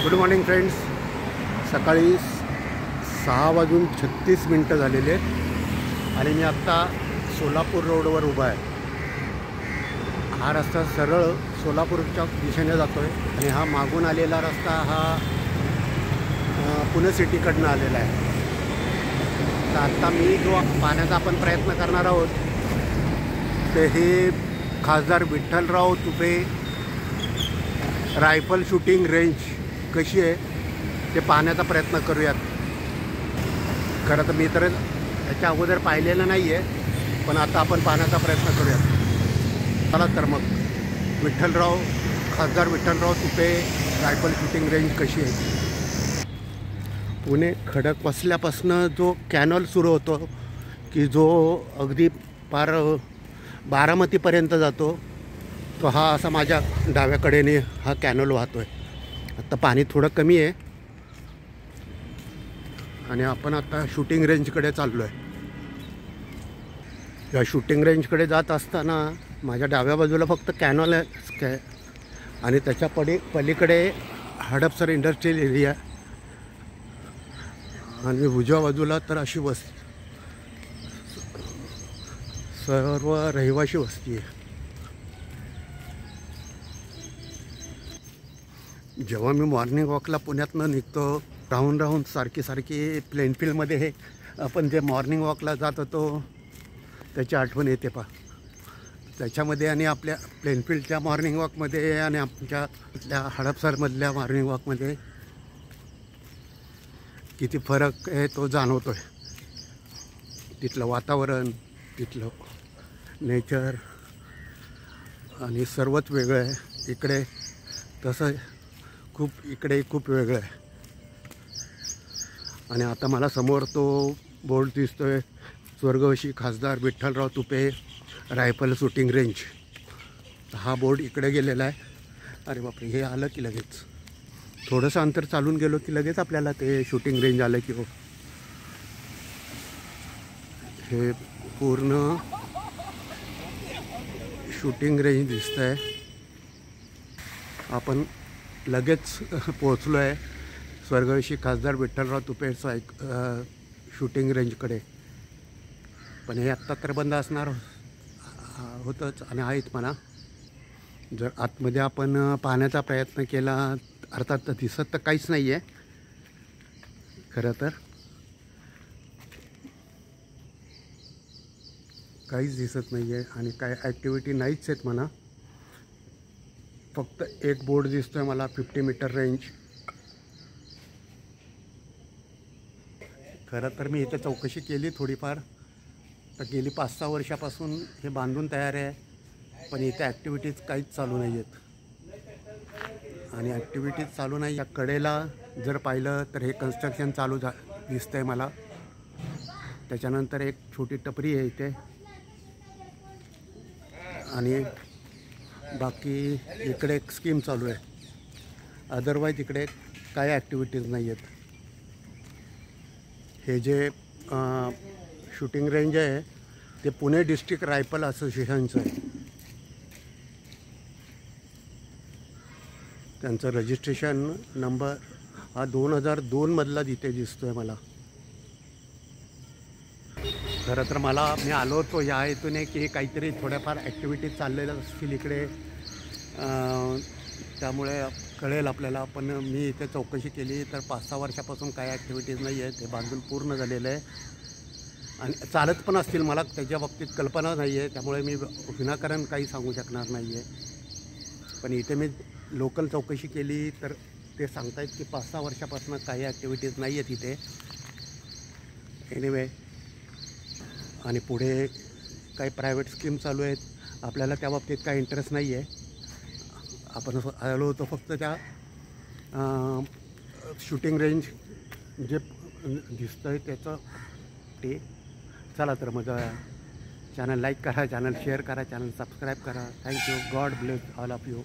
Good morning friends. सकाळी 6:36 झालेले आहेत आणि मी आत्ता सोलापूर रोडवर उभा आहे. हा रस्ता सरळ सोलापूरच्या दिशेने जातो आहे आणि हा मागून आलेला रस्ता हा पुणे सिटीकडनं आलेला आहे. तर आत्ता मी जो पाहण्याचा आपण प्रयत्न करणार आहोत ते हे खासदार Vitthalrao Tupe rifle shooting range कशी आहे ते पाहण्याचा प्रयत्न करूयात. खरं तर मी तर याच्या अगोदर पाहिलेलं नाही आहे, पण आता आपण पाहण्याचा प्रयत्न करूयात. चला तर मग खासदार Vitthalrao Tupe rifle shooting range कशी आहे. पुणे खडकवासल्यापासनं जो कॅनॉल सुरू होतो की जो अगदी पार बारामतीपर्यंत जातो, तो हा असा माझ्या डाव्याकडेने हा कॅनॉल वाहतो आहे. आता पाणी थोडं कमी आहे आणि आपण आता शूटिंग रेंजकडे चाललो आहे. या शूटिंग रेंजकडे जात असताना माझ्या डाव्या बाजूला फक्त कॅनॉल आहे आणि त्याच्या पलीकडे हडपसर इंडस्ट्रियल एरिया आणि उजव्या बाजूला तर अशी सर्व रहिवाशी वस्ती आहे. जेव्हा मी मॉर्निंग वॉकला पुण्यातनं निघतो राहून सारखी प्लेनफील्डमध्ये हे आपण जे मॉर्निंग वॉकला जात होतो त्याची आठवण येते पा. त्याच्यामध्ये आणि आपल्या प्लेनफील्डच्या मॉर्निंग वॉकमध्ये आणि आपल्या हडपसरमधल्या मॉर्निंग वॉकमध्ये किती फरक आहे तो जाणवतो आहे. तिथलं वातावरण, तिथलं नेचर आणि सर्वच वेगळं आहे. इकडे तसं इकडे खूप वेगळं आहे. आणि आता मला समोर तो बोर्ड दिसतो आहे, स्वर्गवासी खासदार Vitthalrao Tupe rifle shooting range. हा बोर्ड इकडे गेलेला आहे. अरे बापरे, हे आलं की लगेच थोडंसं अंतर चालून गेलो की लगेच आपल्याला ते शूटिंग रेंज आलं की हो. हे पूर्ण शूटिंग रेंज दिसतं आहे. आपण लगेच पोहोचलो आहे स्वर्गवासी खासदार विठ्ठलराव तुपे शूटिंग रेंजकडे. पण हे आत्ता तर बंद असणार होतंच आणि आहेत म्हणा. जर आतमध्ये आपण पाहण्याचा प्रयत्न केला अर्थात तर दिसत तर काहीच नाही आहे खरं तर. काहीच दिसत नाही आहे आणि काय ॲक्टिव्हिटी नाहीच आहेत म्हणा. फक्त एक बोर्ड दिसतो आहे मला, 50 मीटर रेंज. खरं तर मी इथे चौकशी केली थोडीफार, तर गेली 5-6 वर्षापासून हे बांधून तयार आहे, पण इथे ॲक्टिव्हिटीज काहीच चालू नाही आहेत. आणि ॲक्टिव्हिटीज चालू नाही. या कडेला जर पाहिलं तर हे कन्स्ट्रक्शन चालू दिसतं आहे मला. त्याच्यानंतर एक छोटी टपरी आहे इथे आणि बाकी इकडे एक स्कीम चालू आहे. अदरवाईज इकडे काय ॲक्टिव्हिटीज नाही आहेत. हे जे शूटिंग रेंज आहे ते पुणे डिस्ट्रिक्ट रायफल असोसिएशनचं आहे. त्यांचं रजिस्ट्रेशन नंबर हा 2002मधला इथे दिसतो आहे मला. खरं तर मी आलो होतो या हेतूने की काहीतरी थोड्याफार ॲक्टिव्हिटीज चाललेल्या असतील इकडे, त्यामुळे कळेल आपल्याला. पण मी इथे चौकशी केली तर 5-6 वर्षापासून काय ॲक्टिव्हिटीज नाही आहे. ते बांधून पूर्ण झालेलं आहे आणि चालत पण असतील, मला त्याच्या बाबतीत कल्पना नाही आहे, त्यामुळे मी विनाकारण काही सांगू शकणार नाही आहे. पण इथे मी लोकल चौकशी केली तर ते सांगतायत की 5-6 वर्षापासून काही ॲक्टिव्हिटीज नाही आहेत इथे. एनिवे, आणि पुढे काही प्रायव्हेट स्कीम चालू आहेत. आपल्याला त्या बाबतीत काही इंटरेस्ट नाही आहे. आपण आलो होतो फक्त त्या शूटिंग रेंज जे दिसतं आहे त्याचं ते. चला तर मग चॅनल लाईक करा, चॅनल शेअर करा, चॅनल सबस्क्राईब करा. Thank you. God bless all of you.